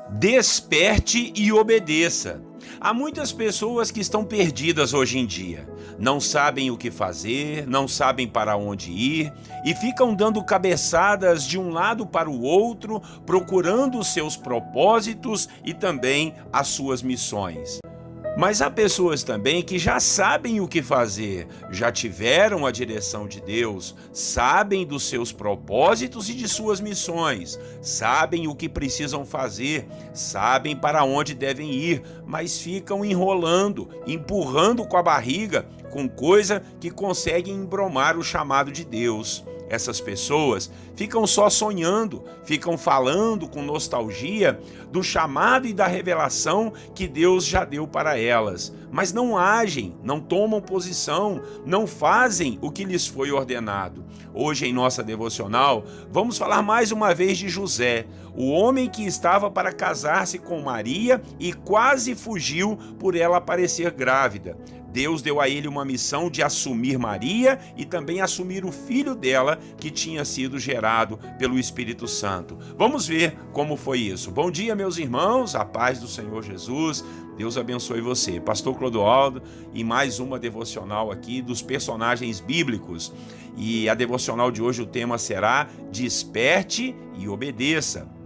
Desperte e obedeça. Há muitas pessoas que estão perdidas hoje em dia. Não sabem o que fazer, não sabem para onde ir e ficam dando cabeçadas de um lado para o outro, procurando os seus propósitos e também as suas missões. Mas há pessoas também que já sabem o que fazer, já tiveram a direção de Deus, sabem dos seus propósitos e de suas missões, sabem o que precisam fazer, sabem para onde devem ir, mas ficam enrolando, empurrando com a barriga, com coisa que conseguem embromar o chamado de Deus. Essas pessoas ficam só sonhando, ficam falando com nostalgia do chamado e da revelação que Deus já deu para elas, mas não agem, não tomam posição, não fazem o que lhes foi ordenado. Hoje em nossa devocional, vamos falar mais uma vez de José, o homem que estava para casar-se com Maria e quase fugiu por ela parecer grávida. Deus deu a ele uma missão de assumir Maria e também assumir o filho dela, que tinha sido gerado pelo Espírito Santo. Vamos ver como foi isso. Bom dia, meus irmãos, a paz do Senhor Jesus. Deus abençoe você. Pastor Clodoaldo e mais uma devocional aqui dos personagens bíblicos. E a devocional de hoje, o tema será Desperte e Obedeça.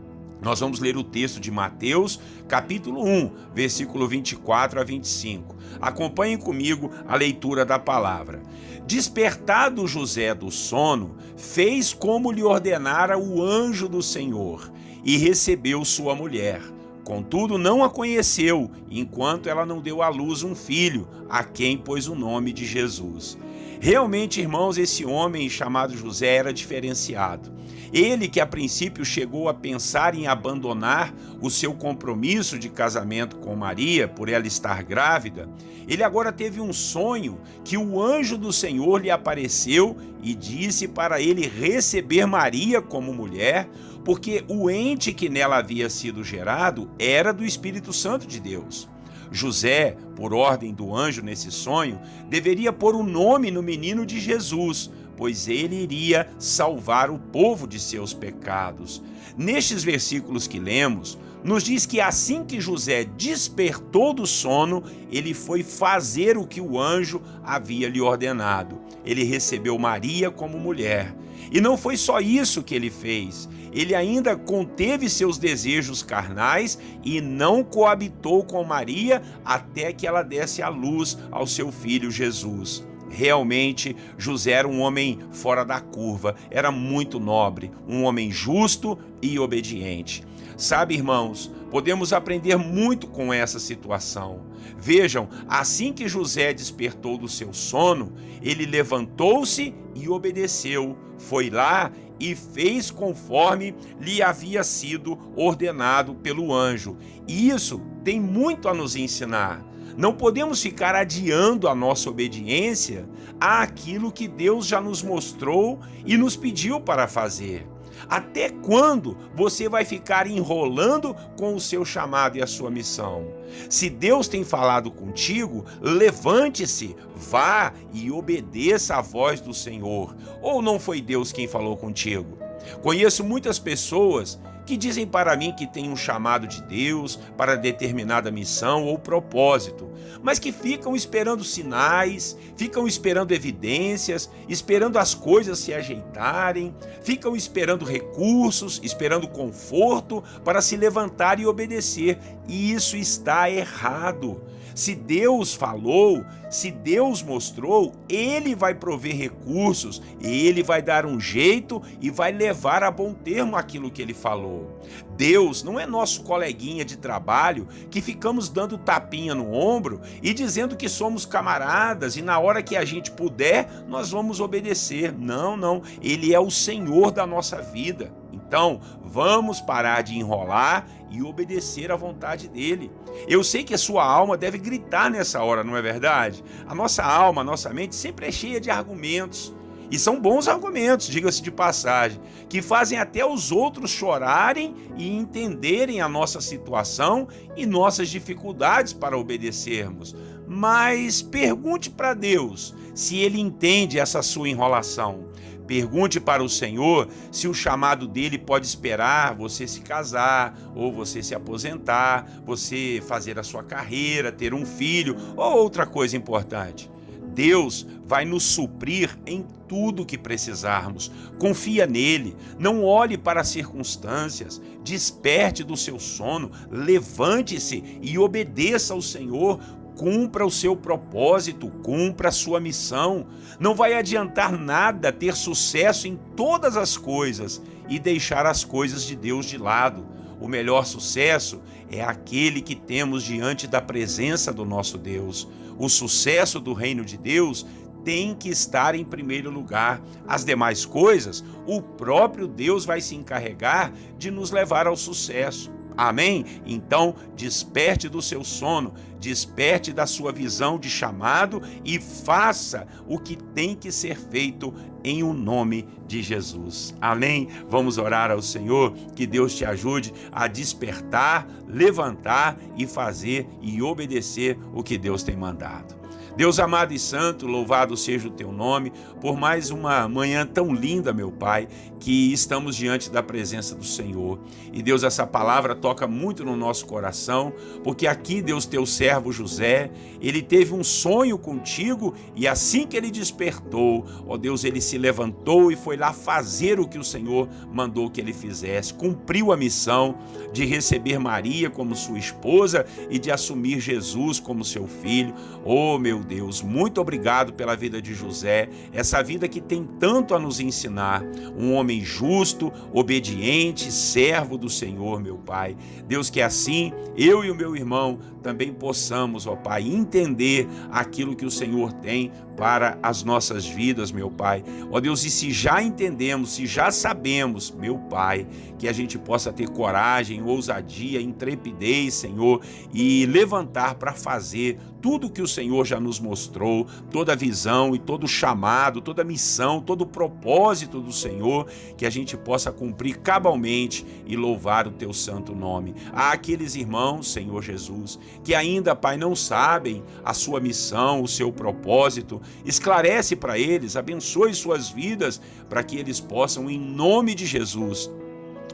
Nós vamos ler o texto de Mateus, capítulo 1, versículo 24 a 25. Acompanhem comigo a leitura da palavra. Despertado José do sono, fez como lhe ordenara o anjo do Senhor e recebeu sua mulher. Contudo, não a conheceu, enquanto ela não deu à luz um filho, a quem pôs o nome de Jesus. Realmente, irmãos, esse homem chamado José era diferenciado. Ele que a princípio chegou a pensar em abandonar o seu compromisso de casamento com Maria, por ela estar grávida, ele agora teve um sonho que o anjo do Senhor lhe apareceu e disse para ele receber Maria como mulher, porque o ente que nela havia sido gerado era do Espírito Santo de Deus. José, por ordem do anjo nesse sonho, deveria pôr o nome no menino de Jesus, pois ele iria salvar o povo de seus pecados. Nestes versículos que lemos, nos diz que assim que José despertou do sono, ele foi fazer o que o anjo havia lhe ordenado. Ele recebeu Maria como mulher. E não foi só isso que ele fez. Ele ainda conteve seus desejos carnais e não coabitou com Maria até que ela desse à luz ao seu filho Jesus. Realmente, José era um homem fora da curva, era muito nobre, um homem justo e obediente. Sabe, irmãos, podemos aprender muito com essa situação. Vejam, assim que José despertou do seu sono, ele levantou-se e obedeceu, foi lá e fez conforme lhe havia sido ordenado pelo anjo. E isso tem muito a nos ensinar. Não podemos ficar adiando a nossa obediência àquilo que Deus já nos mostrou e nos pediu para fazer. Até quando você vai ficar enrolando com o seu chamado e a sua missão? Se Deus tem falado contigo, levante-se, vá e obedeça à voz do Senhor. Ou não foi Deus quem falou contigo? Conheço muitas pessoas que dizem para mim que tem um chamado de Deus para determinada missão ou propósito, mas que ficam esperando sinais, ficam esperando evidências, esperando as coisas se ajeitarem, ficam esperando recursos, esperando conforto para se levantar e obedecer, e isso está errado. Se Deus falou, se Deus mostrou, Ele vai prover recursos, Ele vai dar um jeito e vai levar a bom termo aquilo que Ele falou. Deus não é nosso coleguinha de trabalho que ficamos dando tapinha no ombro e dizendo que somos camaradas e na hora que a gente puder, nós vamos obedecer. Não, não. Ele é o Senhor da nossa vida. Então, vamos parar de enrolar e obedecer à vontade dele. Eu sei que a sua alma deve gritar nessa hora, não é verdade? A nossa alma, a nossa mente sempre é cheia de argumentos. E são bons argumentos, diga-se de passagem, que fazem até os outros chorarem e entenderem a nossa situação e nossas dificuldades para obedecermos. Mas pergunte para Deus se Ele entende essa sua enrolação. Pergunte para o Senhor se o chamado dele pode esperar você se casar, ou você se aposentar, você fazer a sua carreira, ter um filho, ou outra coisa importante. Deus vai nos suprir em tudo que precisarmos. Confia nele, não olhe para as circunstâncias, desperte do seu sono, levante-se e obedeça ao Senhor. Cumpra o seu propósito, cumpra a sua missão. Não vai adiantar nada ter sucesso em todas as coisas e deixar as coisas de Deus de lado. O melhor sucesso é aquele que temos diante da presença do nosso Deus. O sucesso do reino de Deus tem que estar em primeiro lugar. As demais coisas, o próprio Deus vai se encarregar de nos levar ao sucesso. Amém? Então, desperte do seu sono, desperte da sua visão de chamado e faça o que tem que ser feito em o nome de Jesus. Amém? Vamos orar ao Senhor, que Deus te ajude a despertar, levantar e fazer e obedecer o que Deus tem mandado. Deus amado e santo, louvado seja o teu nome, por mais uma manhã tão linda, meu Pai, que estamos diante da presença do Senhor. E Deus, essa palavra toca muito no nosso coração, porque aqui, Deus, teu servo José, ele teve um sonho contigo e assim que ele despertou, ó Deus, ele se levantou e foi lá fazer o que o Senhor mandou que ele fizesse. Cumpriu a missão de receber Maria como sua esposa e de assumir Jesus como seu filho. Oh, meu Deus, muito obrigado pela vida de José, essa vida que tem tanto a nos ensinar. Um homem justo, obediente, servo do Senhor, meu Pai. Deus, que assim eu e o meu irmão também possamos, ó Pai, entender aquilo que o Senhor tem para as nossas vidas, meu Pai. Ó Deus, e se já entendemos, se já sabemos, meu Pai, que a gente possa ter coragem, ousadia, intrepidez, Senhor, e levantar para fazer tudo que o Senhor já nos mostrou, toda a visão e todo o chamado, toda a missão, todo o propósito do Senhor, que a gente possa cumprir cabalmente e louvar o teu santo nome. Há aqueles irmãos, Senhor Jesus, que ainda, Pai, não sabem a sua missão, o seu propósito, esclarece para eles, abençoe suas vidas, para que eles possam, em nome de Jesus,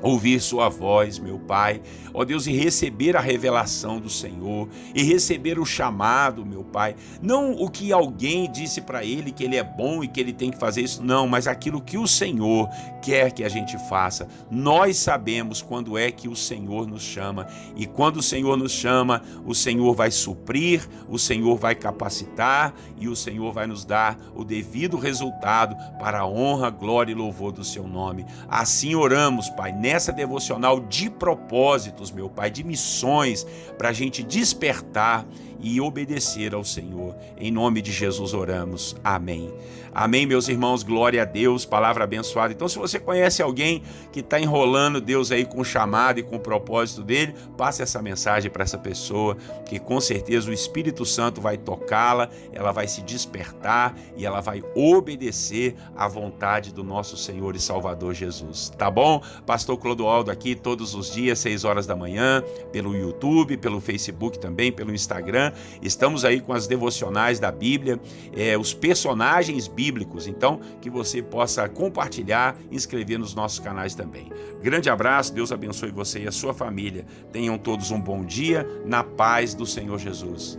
ouvir sua voz, meu Pai, ó Deus, e receber a revelação do Senhor, e receber o chamado, meu Pai, não o que alguém disse para ele que ele é bom e que ele tem que fazer isso, não, mas aquilo que o Senhor quer que a gente faça. Nós sabemos quando é que o Senhor nos chama, e quando o Senhor nos chama, o Senhor vai suprir, o Senhor vai capacitar, e o Senhor vai nos dar o devido resultado para a honra, glória e louvor do seu nome. Assim oramos, Pai, nessa devocional de propósitos, meu Pai, de missões, para a gente despertar e obedecer ao Senhor. Em nome de Jesus oramos. Amém. Amém, meus irmãos, glória a Deus, palavra abençoada. Então, se você conhece alguém que está enrolando Deus aí com o chamado e com o propósito dele, passe essa mensagem para essa pessoa, que com certeza o Espírito Santo vai tocá-la, ela vai se despertar e ela vai obedecer à vontade do nosso Senhor e Salvador Jesus. Tá bom? Pastor Clodoaldo aqui todos os dias, 6 horas da manhã, pelo YouTube, pelo Facebook também, pelo Instagram. Estamos aí com as devocionais da Bíblia, os personagens bíblicos, então que você possa compartilhar, inscrever nos nossos canais também. Grande abraço, Deus abençoe você e a sua família. Tenham todos um bom dia, na paz do Senhor Jesus.